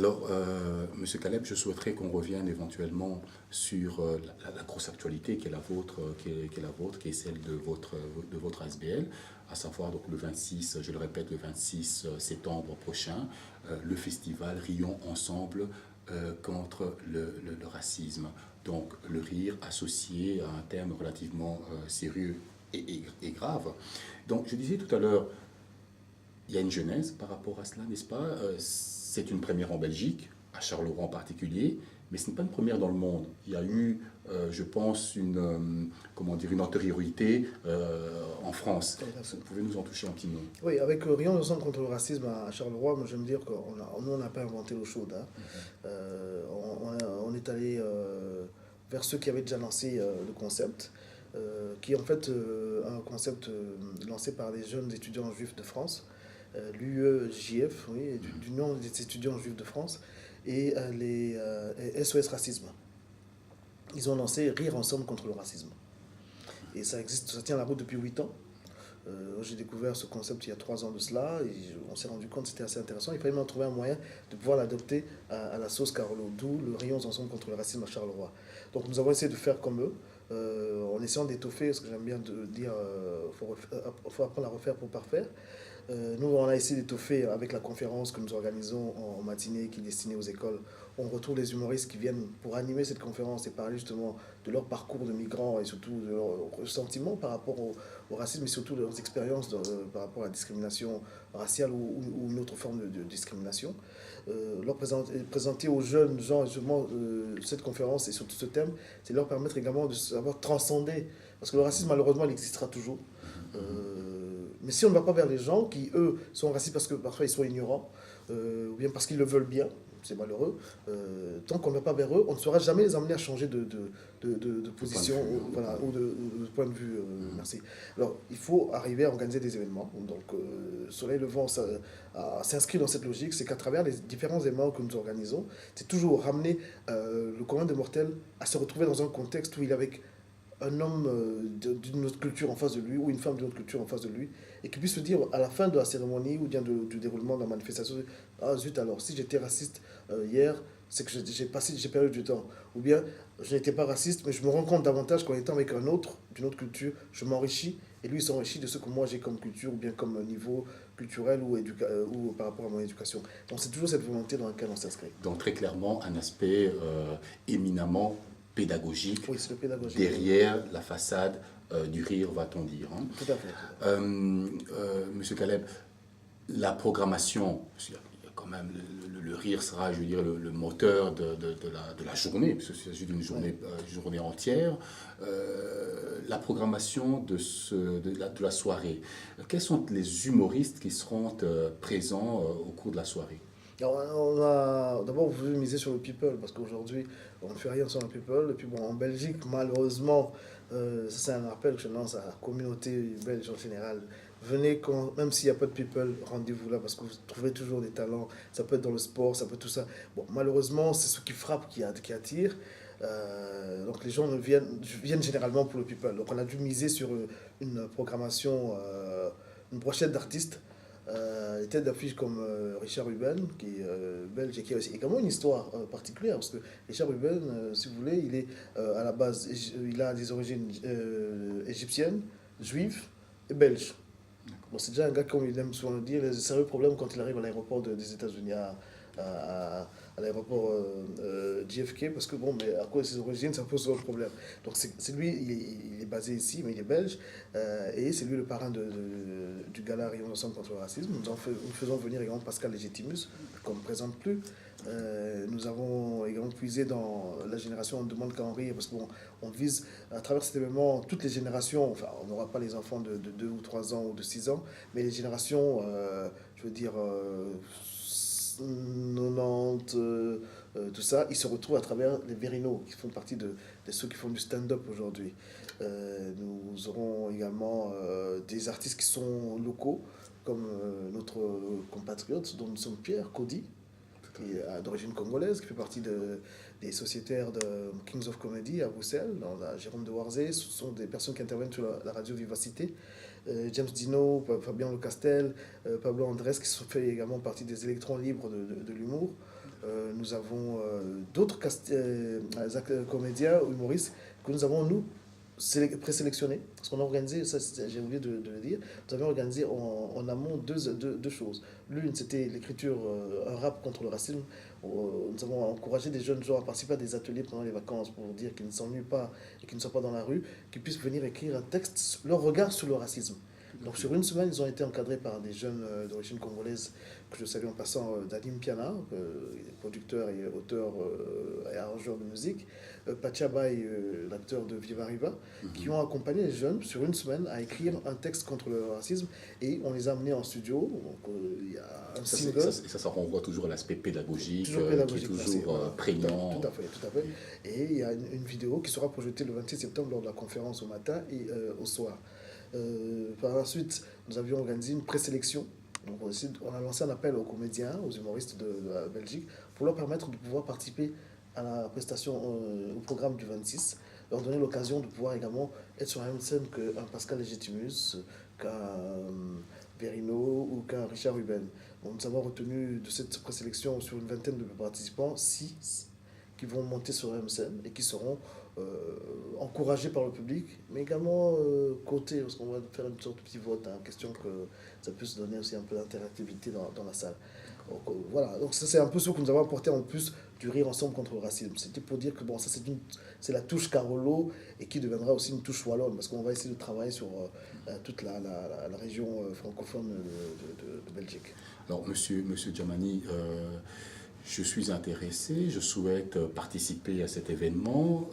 Alors, Monsieur Caleb, je souhaiterais qu'on revienne éventuellement sur la grosse actualité qui est la vôtre, qui est celle de votre ASBL, à savoir donc le 26, je le répète, le 26 septembre prochain, le festival Rions Ensemble contre le racisme. Donc, le rire associé à un thème relativement sérieux et grave. Donc, je disais tout à l'heure, il y a une genèse par rapport à cela, n'est-ce pas? C'est une première en Belgique, à Charleroi en particulier, mais ce n'est pas une première dans le monde. Il y a eu, je pense, comment dire, une antériorité en France. Vous pouvez nous en toucher un petit mot? Oui, avec Rions ensemble contre le racisme à Charleroi, moi je veux me dire qu'on nous on n'a pas inventé l'eau chaude, hein. On est allé vers ceux qui avaient déjà lancé le concept, qui est en fait un concept lancé par les jeunes étudiants juifs de France, l'UEJF, oui, d'Union des étudiants juifs de France, et les SOS Racisme. Ils ont lancé Rire ensemble contre le racisme. Et ça existe, ça tient la route depuis 8 ans. J'ai découvert ce concept il y a 3 ans de cela et on s'est rendu compte que c'était assez intéressant. Il fallait même trouver un moyen de pouvoir l'adopter à la sauce Carolo, d'où le Rions ensemble contre le racisme à Charleroi. Donc nous avons essayé de faire comme eux, en essayant d'étoffer, ce que j'aime bien de dire, faut apprendre à refaire pour parfaire. Nous, on a essayé d'étoffer avec la conférence que nous organisons en matinée qui est destinée aux écoles. On retrouve les humoristes qui viennent pour animer cette conférence et parler justement de leur parcours de migrants et surtout de leurs sentiments par rapport au racisme et surtout de leurs expériences par rapport à la discrimination raciale ou une autre forme de discrimination. Leur présenter aux jeunes gens justement cette conférence et surtout ce thème, c'est leur permettre également de savoir transcender. Parce que le racisme, malheureusement, il existera toujours. Mais si on ne va pas vers les gens qui, eux, sont racistes parce que parfois ils sont ignorants, ou bien parce qu'ils le veulent bien, c'est malheureux, tant qu'on ne va pas vers eux, on ne saura jamais les amener à changer de position voilà, ou de point de vue. Merci. Alors, il faut arriver à organiser des événements. Donc, Soleil Levant s'inscrit dans cette logique, c'est qu'à travers les différents événements que nous organisons, c'est toujours ramener le commun des mortels à se retrouver dans un contexte où il est avec un homme d'une autre culture en face de lui ou une femme d'une autre culture en face de lui et qui puisse se dire à la fin de la cérémonie ou bien du déroulement de la manifestation, ah zut alors, si j'étais raciste hier, c'est que j'ai perdu du temps. Ou bien, je n'étais pas raciste, mais je me rends compte davantage qu'en étant avec un autre, d'une autre culture, je m'enrichis et lui il s'enrichit de ce que moi j'ai comme culture ou bien comme niveau culturel ou par rapport à mon éducation. Donc c'est toujours cette volonté dans laquelle on s'inscrit. Donc très clairement un aspect éminemment pédagogique Oui, c'est le pédagogique. derrière la façade du rire, va-t-on dire. Hein. Tout à fait. Monsieur Caleb, la programmation, parce qu'il y a quand même le rire sera, je veux dire, le moteur de la journée, parce qu'il s'agit d'une journée entière. La programmation de la soirée. Quels sont les humoristes qui seront présents au cours de la soirée? Alors, on a d'abord voulu miser sur le people parce qu'aujourd'hui on ne fait rien sans le people. Et puis bon, en Belgique, malheureusement, ça c'est un appel que je lance à la communauté belge en général. Venez même s'il n'y a pas de people, rendez-vous là parce que vous trouverez toujours des talents. Ça peut être dans le sport, ça peut être tout ça. Bon, malheureusement, c'est ce qui frappe qui attire. Donc les gens viennent généralement pour le people. Donc on a dû miser sur une programmation, une brochette d'artistes les têtes d'affiche comme Richard Ruben, qui est belge et qui a aussi également une histoire particulière, parce que Richard Ruben, si vous voulez, il est à la base, il a des origines égyptiennes, juives et belges. Bon, c'est déjà un gars, comme il aime souvent le dire, il a de sérieux problèmes quand il arrive à l'aéroport des États-Unis, à l'aéroport JFK, parce que bon, mais à cause de ses origines, ça pose souvent problème. Donc c'est lui, il est basé ici, mais il est belge, et c'est lui le parrain du gala Rions ensemble contre le racisme. Nous faisons venir également Pascal Légitimus, qu'on ne présente plus. Nous avons également puisé dans la génération On ne demande qu'à en rire, parce qu'on vise à travers cet événement toutes les générations, enfin on n'aura pas les enfants de 2 ou 3 ans ou de 6 ans, mais les générations, je veux dire, 90, tout ça, ils se retrouvent à travers les Vérinos, qui font partie de ceux qui font du stand-up aujourd'hui. Nous aurons également des artistes qui sont locaux, comme notre compatriote, dont nous sommes fiers, Cody, qui est d'origine congolaise, qui fait partie des sociétaires de Kings of Comedy à Bruxelles, dans la Jérôme de Warzé. Ce sont des personnes qui interviennent sur la radio Vivacité. James Dino, Fabien Le Castel, Pablo Andrés, qui sont fait également partie des électrons libres de l'humour. nous avons d'autres comédiens ou humoristes que nous avons, nous, présélectionnés. Parce qu'on a organisé, ça j'ai oublié de le dire, nous avons organisé en amont deux choses. L'une, c'était l'écriture, un rap contre le racisme. Nous avons encouragé des jeunes gens à participer à des ateliers pendant les vacances pour dire qu'ils ne s'ennuient pas et qu'ils ne soient pas dans la rue, qu'ils puissent venir écrire un texte, leur regard sur le racisme. Donc sur une semaine, ils ont été encadrés par des jeunes d'origine congolaise que je salue en passant, Dadim Piana, producteur et auteur et arrangeur de musique, Pachabai, l'acteur de Viva Riva, qui ont accompagné les jeunes sur une semaine à écrire un texte contre le racisme et on les a amenés en studio. Donc il y a un single. Ça renvoie toujours à l'aspect pédagogique, toujours pédagogique, qui est toujours prégnant. Tout à fait. Et il y a une vidéo qui sera projetée le 26 septembre lors de la conférence au matin et au soir. Par la suite, nous avions organisé une présélection. Donc on a lancé un appel aux comédiens, aux humoristes de la Belgique, pour leur permettre de pouvoir participer à la prestation, au programme du 26, leur donner l'occasion de pouvoir également être sur la même scène qu'un Pascal Légitimus, qu'un Verino ou qu'un Richard Ruben. Donc nous avons retenu de cette présélection sur une vingtaine de participants, 6 qui vont monter sur la même scène et qui seront encouragés par le public, mais également cotés, parce qu'on va faire une sorte de petit vote, hein, question que ça puisse donner aussi un peu d'interactivité dans la salle. Donc, voilà, donc ça c'est un peu ce que nous avons apporté en plus du Rire Ensemble contre le racisme. C'était pour dire que bon, ça c'est la touche Carolo et qui deviendra aussi une touche wallonne, parce qu'on va essayer de travailler sur toute la région francophone de Belgique. Alors, monsieur Djamani, je suis intéressé, je souhaite participer à cet événement.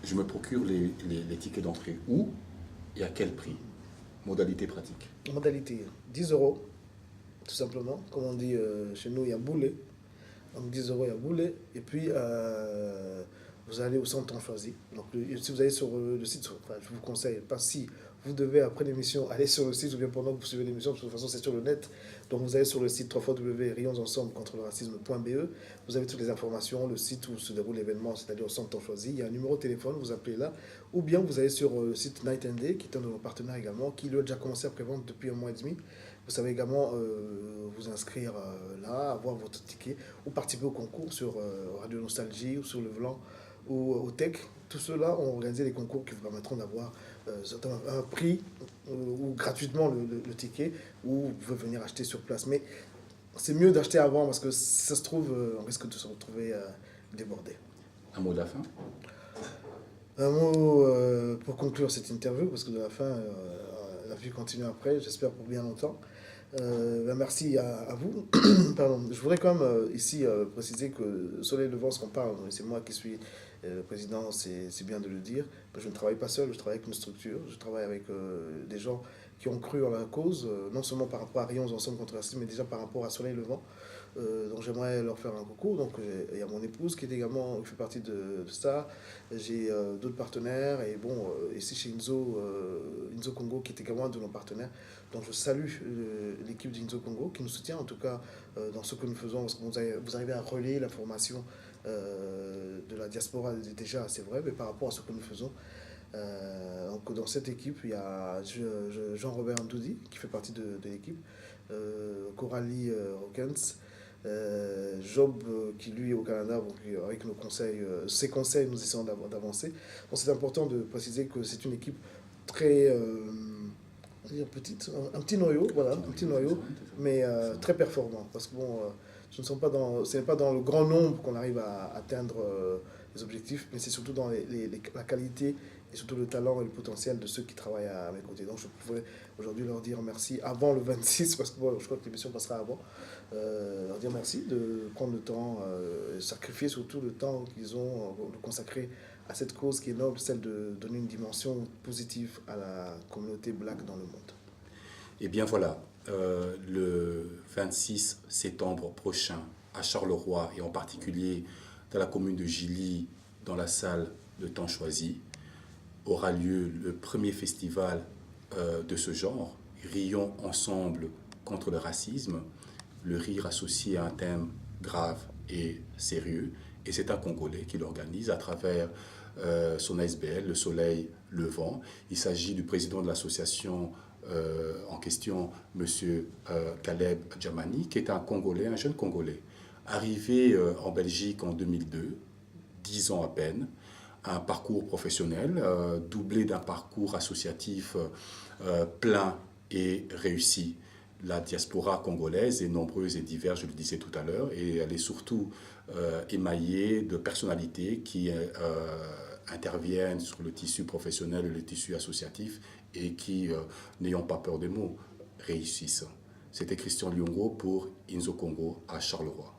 Je me procure les tickets d'entrée où et à quel prix? Modalité pratique. Modalité 10 euros, tout simplement. Comme on dit chez nous, il y a boulet. Donc 10 euros, il y a boulet. Et puis, vous allez au centre choisi. Donc, si vous allez sur le site, enfin, je vous conseille, pas si vous devez, après l'émission, aller sur le site ou bien pendant que vous suivez l'émission, de toute façon, c'est sur le net. Donc, vous allez sur le site www.rayonsensemble-contre-le-racisme.be. Vous avez toutes les informations, le site où se déroule l'événement, c'est-à-dire au centre choisi. Il y a un numéro de téléphone, vous appelez là. Ou bien vous allez sur le site Night and Day, qui est un de nos partenaires également, qui lui a déjà commencé à prévendre depuis un mois et demi. Vous savez également vous inscrire là, avoir votre ticket ou participer au concours sur Radio Nostalgie ou sur Le Vlan ou au Tech. Tout cela ont organisé des concours qui vous permettront d'avoir un prix ou gratuitement le ticket, ou vous pouvez venir acheter sur place. Mais c'est mieux d'acheter avant parce que si ça se trouve, on risque de se retrouver débordé. Un mot de la fin? Un mot pour conclure cette interview, parce que de la fin, la vie continue après, j'espère pour bien longtemps. Merci à vous. Pardon. Je voudrais quand même ici préciser que Soleil Levant, ce qu'on parle, c'est moi qui suis le président, c'est bien de le dire. Je ne travaille pas seul, je travaille avec une structure, je travaille avec des gens qui ont cru en la cause, non seulement par rapport à Rayons Ensemble contre le racisme, mais déjà par rapport à Soleil Levant. Donc j'aimerais leur faire un coucou. Donc il y a mon épouse qui est également, qui fait partie de ça. J'ai d'autres partenaires et bon, ici chez Inzo Congo qui est également un de nos partenaires. Donc je salue l'équipe d'Inzo Congo qui nous soutient en tout cas dans ce que nous faisons, parce que vous arrivez à relayer l'information de la diaspora déjà, c'est vrai, mais par rapport à ce que nous faisons. Donc dans cette équipe, il y a Jean-Robert Ndoudi qui fait partie de l'équipe, Coralie Hawkins, Job qui lui est au Canada, donc avec nos conseils, ses conseils, nous essayons d'avancer. Donc c'est important de préciser que c'est une équipe très petite, un petit noyau, voilà, un petit noyau, mais très performant, parce que bon, ce n'est pas dans le grand nombre qu'on arrive à atteindre les objectifs, mais c'est surtout dans la qualité et surtout le talent et le potentiel de ceux qui travaillent à mes côtés. Donc je pouvais aujourd'hui leur dire merci avant le 26, parce que bon, je crois que l'émission passera avant, leur dire merci de prendre le temps, sacrifier surtout le temps qu'ils ont consacré à cette cause qui est noble, celle de donner une dimension positive à la communauté black dans le monde. Eh bien voilà, le 26 septembre prochain à Charleroi et en particulier dans la commune de Gilly, dans la salle de Temps Choisi, aura lieu le premier festival de ce genre, Rions ensemble contre le racisme, le rire associé à un thème grave et sérieux. Et c'est un Congolais qui l'organise à travers son ASBL, le Soleil Levant. Il s'agit du président de l'association en question, M. Caleb Djamani, qui est un Congolais, un jeune Congolais, Arrivé en Belgique en 2002, 10 ans à peine, un parcours professionnel doublé d'un parcours associatif plein et réussi. La diaspora congolaise est nombreuse et diverse, je le disais tout à l'heure, et elle est surtout émaillée de personnalités qui interviennent sur le tissu professionnel et le tissu associatif et qui, n'ayant pas peur des mots, réussissent. C'était Christian Lyongo pour Inzo Congo à Charleroi.